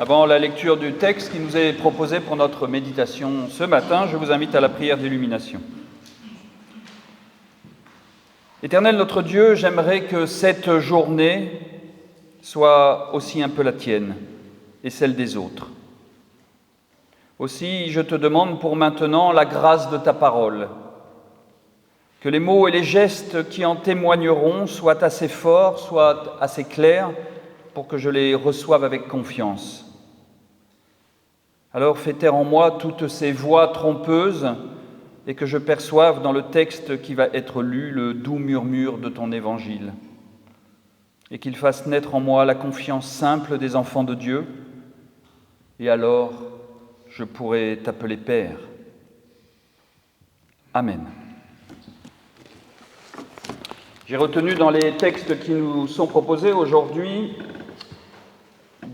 Avant la lecture du texte qui nous est proposé pour notre méditation ce matin, je vous invite à la prière d'illumination. Éternel notre Dieu, j'aimerais que cette journée soit aussi un peu la tienne et celle des autres. Aussi, je te demande pour maintenant la grâce de ta parole, que les mots et les gestes qui en témoigneront soient assez forts, soient assez clairs pour que je les reçoive avec confiance. Alors fais taire en moi toutes ces voix trompeuses et que je perçoive dans le texte qui va être lu le doux murmure de ton évangile et qu'il fasse naître en moi la confiance simple des enfants de Dieu et alors je pourrai t'appeler Père. Amen. J'ai retenu dans les textes qui nous sont proposés aujourd'hui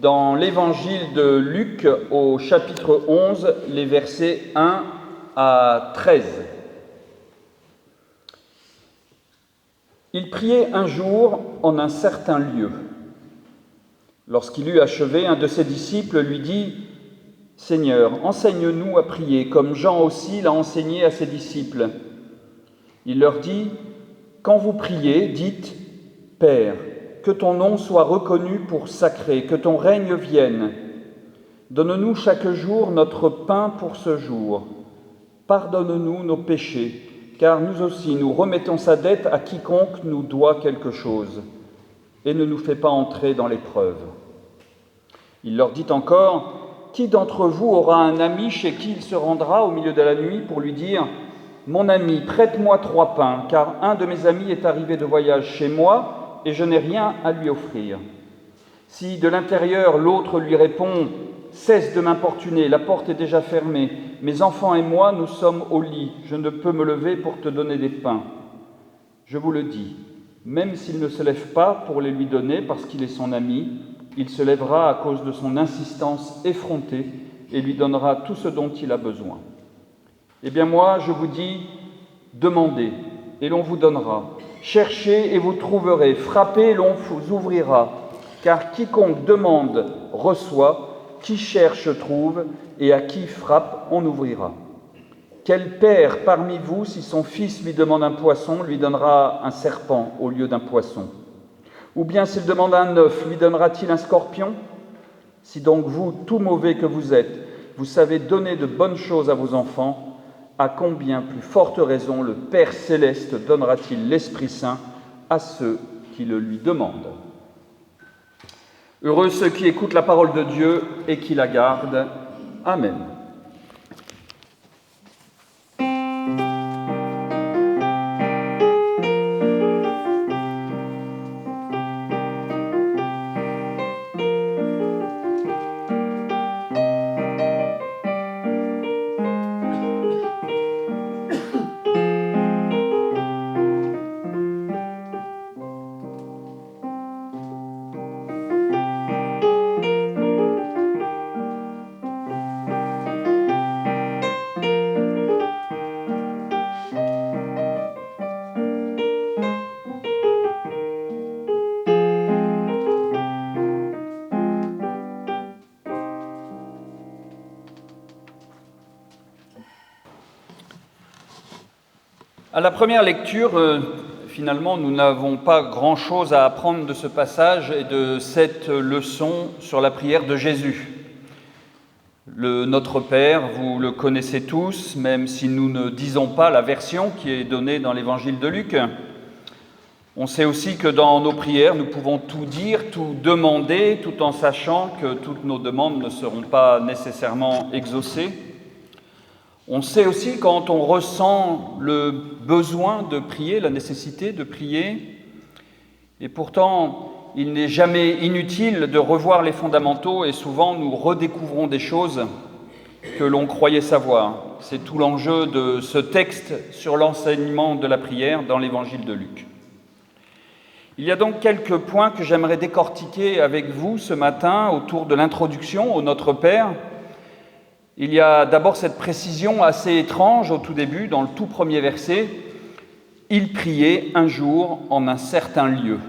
dans l'évangile de Luc, au chapitre 11, les versets 1 à 13. Il priait un jour en un certain lieu. Lorsqu'il eut achevé, un de ses disciples lui dit « Seigneur, enseigne-nous à prier, comme Jean aussi l'a enseigné à ses disciples. » Il leur dit « Quand vous priez, dites « Père ». Que ton nom soit reconnu pour sacré, que ton règne vienne. Donne-nous chaque jour notre pain pour ce jour. Pardonne-nous nos péchés, car nous aussi nous remettons sa dette à quiconque nous doit quelque chose. Et ne nous fais pas entrer dans l'épreuve. Il leur dit encore, qui d'entre vous aura un ami chez qui il se rendra au milieu de la nuit pour lui dire « Mon ami, prête-moi 3 pains, car un de mes amis est arrivé de voyage chez moi, et je n'ai rien à lui offrir. Si de l'intérieur l'autre lui répond « Cesse de m'importuner, la porte est déjà fermée, mes enfants et moi nous sommes au lit, je ne peux me lever pour te donner des pains. » Je vous le dis, même s'il ne se lève pas pour les lui donner parce qu'il est son ami, il se lèvera à cause de son insistance effrontée et lui donnera tout ce dont il a besoin. Eh bien moi, je vous dis, demandez et l'on vous donnera. Cherchez et vous trouverez, frappez et l'on vous ouvrira, car quiconque demande reçoit, qui cherche trouve, et à qui frappe on ouvrira. Quel père parmi vous, si son fils lui demande un poisson, lui donnera un serpent au lieu d'un poisson? Ou bien s'il demande un œuf, lui donnera-t-il un scorpion? Si donc vous, tout mauvais que vous êtes, vous savez donner de bonnes choses à vos enfants, à combien plus forte raison le Père Céleste donnera-t-il l'Esprit Saint à ceux qui le lui demandent. Heureux ceux qui écoutent la parole de Dieu et qui la gardent. Amen. À la première lecture, finalement, nous n'avons pas grand-chose à apprendre de ce passage et de cette leçon sur la prière de Jésus. Le Notre Père, vous le connaissez tous, même si nous ne disons pas la version qui est donnée dans l'évangile de Luc. On sait aussi que dans nos prières, nous pouvons tout dire, tout demander, tout en sachant que toutes nos demandes ne seront pas nécessairement exaucées. On sait aussi quand on ressent le besoin de prier, la nécessité de prier, et pourtant il n'est jamais inutile de revoir les fondamentaux et souvent nous redécouvrons des choses que l'on croyait savoir. C'est tout l'enjeu de ce texte sur l'enseignement de la prière dans l'évangile de Luc. Il y a donc quelques points que j'aimerais décortiquer avec vous ce matin autour de l'introduction au Notre Père. Il y a d'abord cette précision assez étrange au tout début, dans le tout premier verset. « Il priait un jour en un certain lieu ».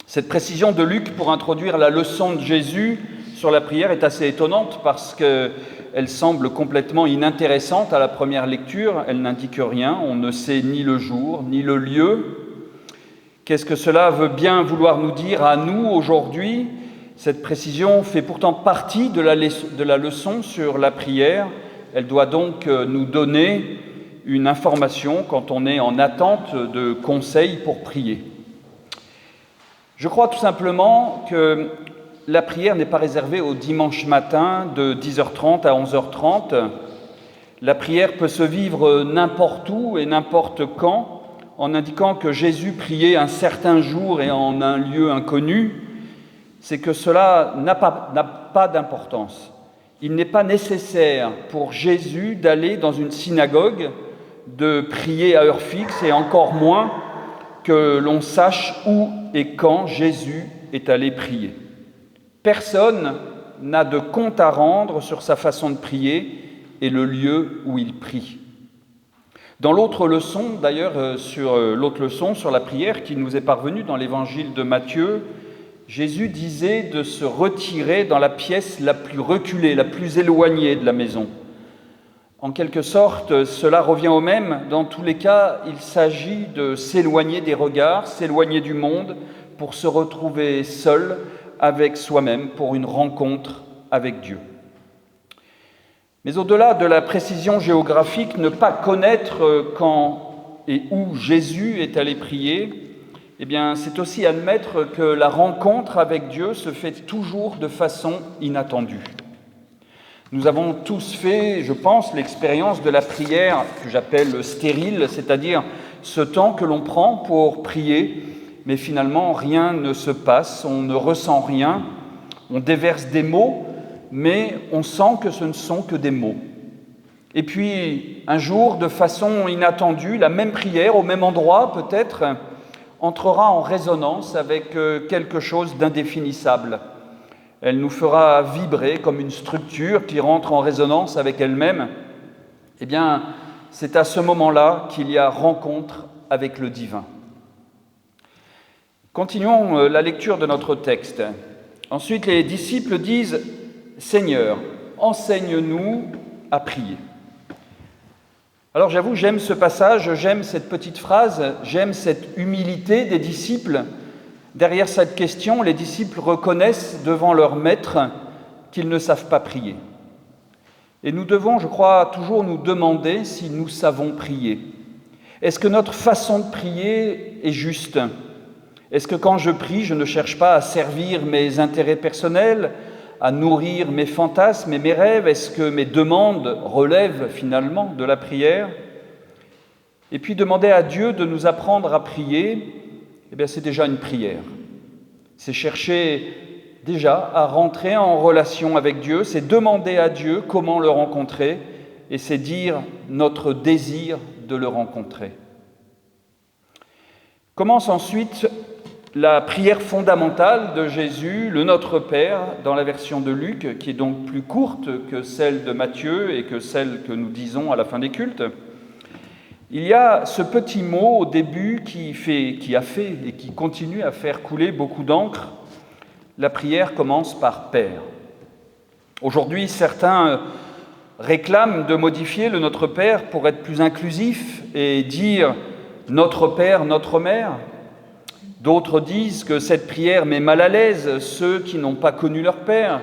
Cette précision de Luc pour introduire la leçon de Jésus sur la prière est assez étonnante parce qu'elle semble complètement inintéressante à la première lecture. Elle n'indique rien, on ne sait ni le jour, ni le lieu. Qu'est-ce que cela veut bien vouloir nous dire à nous aujourd'hui ? Cette précision fait pourtant partie de la leçon sur la prière. Elle doit donc nous donner une information quand on est en attente de conseils pour prier. Je crois tout simplement que la prière n'est pas réservée au dimanche matin de 10h30 à 11h30. La prière peut se vivre n'importe où et n'importe quand, en indiquant que Jésus priait un certain jour et en un lieu inconnu. C'est que cela n'a pas d'importance. Il n'est pas nécessaire pour Jésus d'aller dans une synagogue, de prier à heure fixe et encore moins que l'on sache où et quand Jésus est allé prier. Personne n'a de compte à rendre sur sa façon de prier et le lieu où il prie. Dans l'autre leçon, d'ailleurs, sur la prière qui nous est parvenue dans l'évangile de Matthieu, Jésus disait de se retirer dans la pièce la plus reculée, la plus éloignée de la maison. En quelque sorte, cela revient au même. Dans tous les cas, il s'agit de s'éloigner des regards, s'éloigner du monde pour se retrouver seul avec soi-même, pour une rencontre avec Dieu. Mais au-delà de la précision géographique, ne pas connaître quand et où Jésus est allé prier, eh bien, c'est aussi admettre que la rencontre avec Dieu se fait toujours de façon inattendue. Nous avons tous fait, je pense, l'expérience de la prière que j'appelle stérile, c'est-à-dire ce temps que l'on prend pour prier, mais finalement rien ne se passe, on ne ressent rien, on déverse des mots, mais on sent que ce ne sont que des mots. Et puis, un jour, de façon inattendue, la même prière, au même endroit peut-être, entrera en résonance avec quelque chose d'indéfinissable. Elle nous fera vibrer comme une structure qui rentre en résonance avec elle-même. Eh bien, c'est à ce moment-là qu'il y a rencontre avec le divin. Continuons la lecture de notre texte. Ensuite, les disciples disent « Seigneur, enseigne-nous à prier ». Alors j'avoue, j'aime ce passage, j'aime cette petite phrase, j'aime cette humilité des disciples. Derrière cette question, les disciples reconnaissent devant leur maître qu'ils ne savent pas prier. Et nous devons, je crois, toujours nous demander si nous savons prier. Est-ce que notre façon de prier est juste ? Est-ce que quand je prie, je ne cherche pas à servir mes intérêts personnels, à nourrir mes fantasmes et mes rêves ? Est-ce que mes demandes relèvent finalement de la prière ? Et puis demander à Dieu de nous apprendre à prier, eh bien, c'est déjà une prière. C'est chercher déjà à rentrer en relation avec Dieu, c'est demander à Dieu comment le rencontrer, et c'est dire notre désir de le rencontrer. Commence ensuite la prière fondamentale de Jésus, le Notre Père, dans la version de Luc, qui est donc plus courte que celle de Matthieu et que celle que nous disons à la fin des cultes. Il y a ce petit mot au début qui a fait et qui continue à faire couler beaucoup d'encre. La prière commence par « Père ». Aujourd'hui, certains réclament de modifier le Notre Père pour être plus inclusif et dire « Notre Père, notre Mère ». D'autres disent que cette prière met mal à l'aise ceux qui n'ont pas connu leur père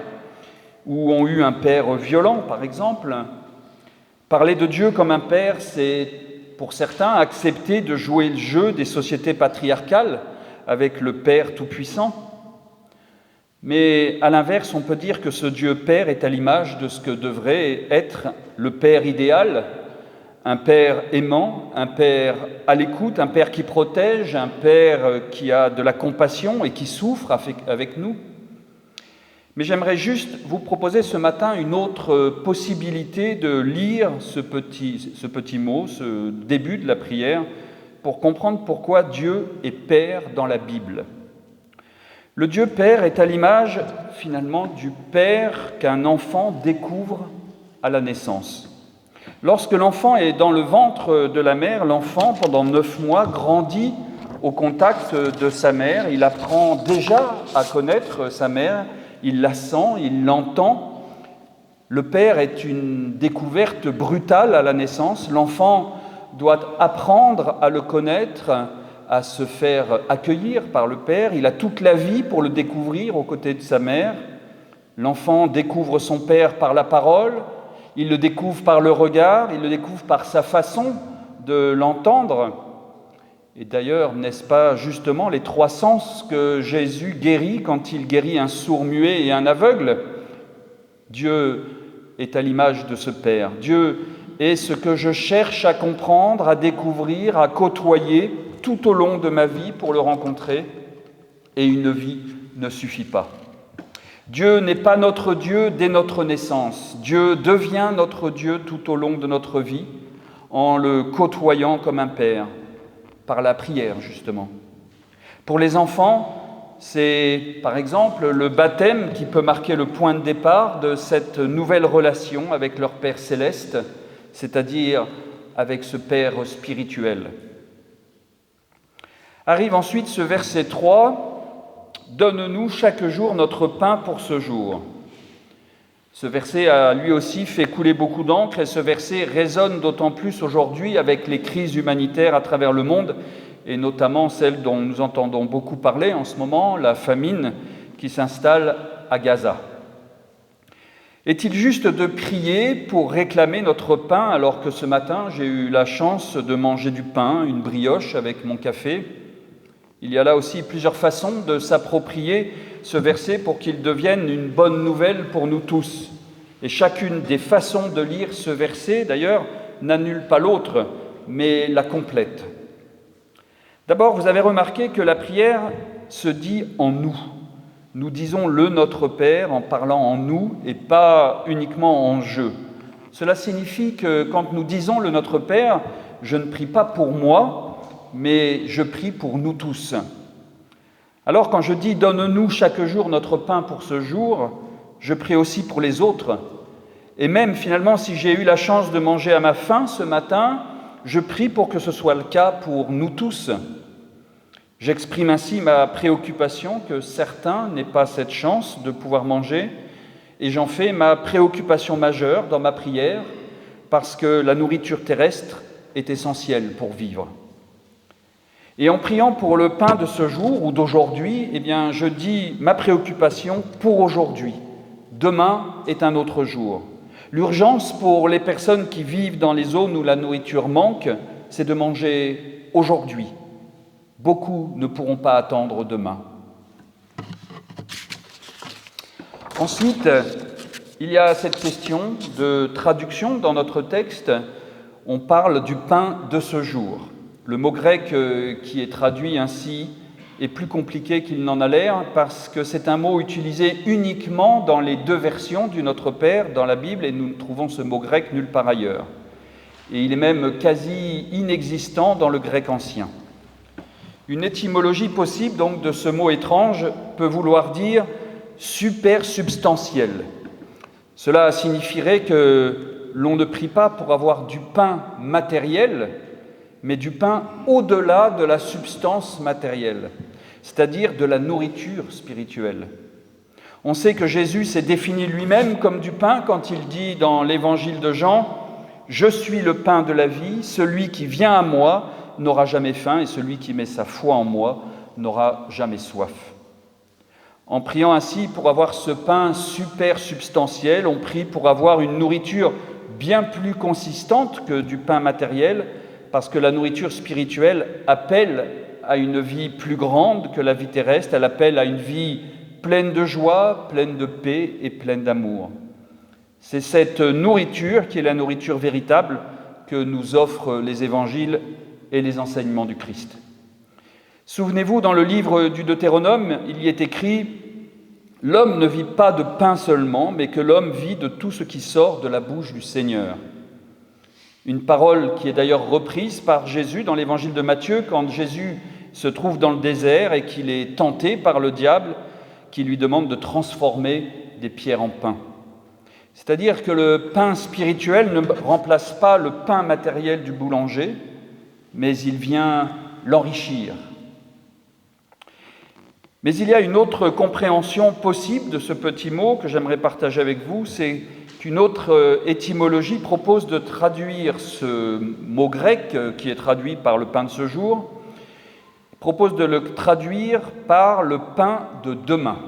ou ont eu un père violent, par exemple. Parler de Dieu comme un père, c'est pour certains accepter de jouer le jeu des sociétés patriarcales avec le Père Tout-Puissant. Mais à l'inverse, on peut dire que ce Dieu Père est à l'image de ce que devrait être le Père idéal, un Père aimant, un Père à l'écoute, un Père qui protège, un Père qui a de la compassion et qui souffre avec nous. Mais j'aimerais juste vous proposer ce matin une autre possibilité de lire ce petit mot, ce début de la prière, pour comprendre pourquoi Dieu est Père dans la Bible. Le Dieu Père est à l'image, finalement, du Père qu'un enfant découvre à la naissance. Lorsque l'enfant est dans le ventre de la mère, l'enfant, pendant 9 mois, grandit au contact de sa mère. Il apprend déjà à connaître sa mère, il la sent, il l'entend. Le Père est une découverte brutale à la naissance. L'enfant doit apprendre à le connaître, à se faire accueillir par le Père. Il a toute la vie pour le découvrir aux côtés de sa mère. L'enfant découvre son Père par la parole, il le découvre par le regard, il le découvre par sa façon de l'entendre. Et d'ailleurs, n'est-ce pas justement les 3 sens que Jésus guérit quand il guérit un sourd-muet et un aveugle? Dieu est à l'image de ce Père. Dieu est ce que je cherche à comprendre, à découvrir, à côtoyer tout au long de ma vie pour le rencontrer, et une vie ne suffit pas. Dieu n'est pas notre Dieu dès notre naissance. Dieu devient notre Dieu tout au long de notre vie, en le côtoyant comme un Père, par la prière justement. Pour les enfants, c'est par exemple le baptême qui peut marquer le point de départ de cette nouvelle relation avec leur Père céleste, c'est-à-dire avec ce Père spirituel. Arrive ensuite ce verset 3, « Donne-nous chaque jour notre pain pour ce jour ». Ce verset a lui aussi fait couler beaucoup d'encre et ce verset résonne d'autant plus aujourd'hui avec les crises humanitaires à travers le monde et notamment celle dont nous entendons beaucoup parler en ce moment, la famine qui s'installe à Gaza. Est-il juste de prier pour réclamer notre pain alors que ce matin j'ai eu la chance de manger du pain, une brioche avec mon café? Il y a là aussi plusieurs façons de s'approprier ce verset pour qu'il devienne une bonne nouvelle pour nous tous. Et chacune des façons de lire ce verset, d'ailleurs, n'annule pas l'autre, mais la complète. D'abord, vous avez remarqué que la prière se dit en nous. Nous disons le Notre Père en parlant en nous et pas uniquement en je. Cela signifie que quand nous disons le Notre Père, je ne prie pas pour moi, mais je prie pour nous tous. Alors quand je dis « Donne-nous chaque jour notre pain pour ce jour », je prie aussi pour les autres. Et même finalement, si j'ai eu la chance de manger à ma faim ce matin, je prie pour que ce soit le cas pour nous tous. J'exprime ainsi ma préoccupation que certains n'aient pas cette chance de pouvoir manger, et j'en fais ma préoccupation majeure dans ma prière, parce que la nourriture terrestre est essentielle pour vivre. Et en priant pour le pain de ce jour ou d'aujourd'hui, eh bien, je dis ma préoccupation pour aujourd'hui. Demain est un autre jour. L'urgence pour les personnes qui vivent dans les zones où la nourriture manque, c'est de manger aujourd'hui. Beaucoup ne pourront pas attendre demain. Ensuite, il y a cette question de traduction dans notre texte. On parle du pain de ce jour. Le mot grec qui est traduit ainsi est plus compliqué qu'il n'en a l'air parce que c'est un mot utilisé uniquement dans les 2 versions du Notre Père dans la Bible et nous ne trouvons ce mot grec nulle part ailleurs. Et il est même quasi inexistant dans le grec ancien. Une étymologie possible donc de ce mot étrange peut vouloir dire supersubstantiel. Cela signifierait que l'on ne prie pas pour avoir du pain matériel, mais du pain au-delà de la substance matérielle, c'est-à-dire de la nourriture spirituelle. On sait que Jésus s'est défini lui-même comme du pain quand il dit dans l'évangile de Jean « Je suis le pain de la vie, celui qui vient à moi n'aura jamais faim et celui qui met sa foi en moi n'aura jamais soif. » En priant ainsi pour avoir ce pain super substantiel, on prie pour avoir une nourriture bien plus consistante que du pain matériel, parce que la nourriture spirituelle appelle à une vie plus grande que la vie terrestre, elle appelle à une vie pleine de joie, pleine de paix et pleine d'amour. C'est cette nourriture qui est la nourriture véritable que nous offrent les évangiles et les enseignements du Christ. Souvenez-vous, dans le livre du Deutéronome, il y est écrit « L'homme ne vit pas de pain seulement, mais que l'homme vit de tout ce qui sort de la bouche du Seigneur. Une parole qui est d'ailleurs reprise par Jésus dans l'évangile de Matthieu, quand Jésus se trouve dans le désert et qu'il est tenté par le diable, qui lui demande de transformer des pierres en pain. C'est-à-dire que le pain spirituel ne remplace pas le pain matériel du boulanger, mais il vient l'enrichir. Mais il y a une autre compréhension possible de ce petit mot que j'aimerais partager avec vous, c'est qu'une autre étymologie propose de traduire ce mot grec, qui est traduit par le pain de ce jour, propose de le traduire par le pain de demain.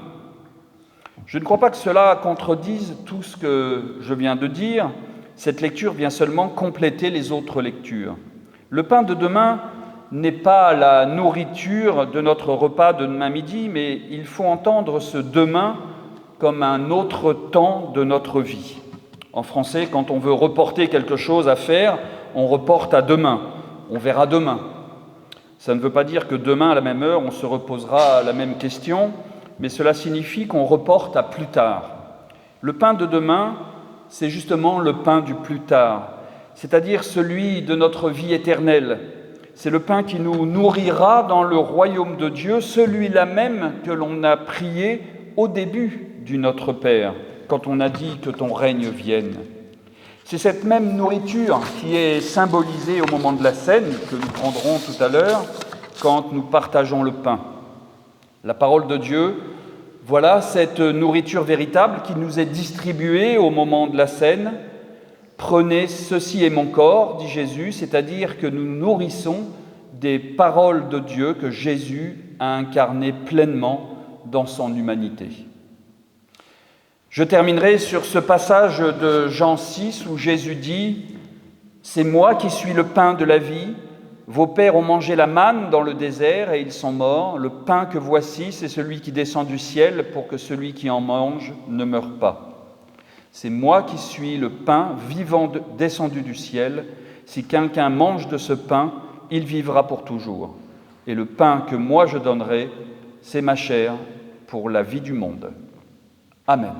Je ne crois pas que cela contredise tout ce que je viens de dire. Cette lecture vient seulement compléter les autres lectures. Le pain de demain n'est pas la nourriture de notre repas de demain midi, mais il faut entendre ce demain comme un autre temps de notre vie. En français, quand on veut reporter quelque chose à faire, on reporte à demain, on verra demain. Ça ne veut pas dire que demain, à la même heure, on se reposera à la même question, mais cela signifie qu'on reporte à plus tard. Le pain de demain, c'est justement le pain du plus tard, c'est-à-dire celui de notre vie éternelle. C'est le pain qui nous nourrira dans le royaume de Dieu, celui-là même que l'on a prié au début du Notre Père, quand on a dit que ton règne vienne. C'est cette même nourriture qui est symbolisée au moment de la scène, que nous prendrons tout à l'heure, quand nous partageons le pain. La parole de Dieu, voilà cette nourriture véritable qui nous est distribuée au moment de la scène. Prenez, ceci est mon corps, dit Jésus, c'est-à-dire que nous nourrissons des paroles de Dieu que Jésus a incarnées pleinement dans son humanité. Je terminerai sur ce passage de Jean 6 où Jésus dit « C'est moi qui suis le pain de la vie. Vos pères ont mangé la manne dans le désert et ils sont morts. Le pain que voici, c'est celui qui descend du ciel pour que celui qui en mange ne meure pas. C'est moi qui suis le pain vivant descendu du ciel. Si quelqu'un mange de ce pain, il vivra pour toujours. Et le pain que moi je donnerai, c'est ma chair pour la vie du monde. » Amen.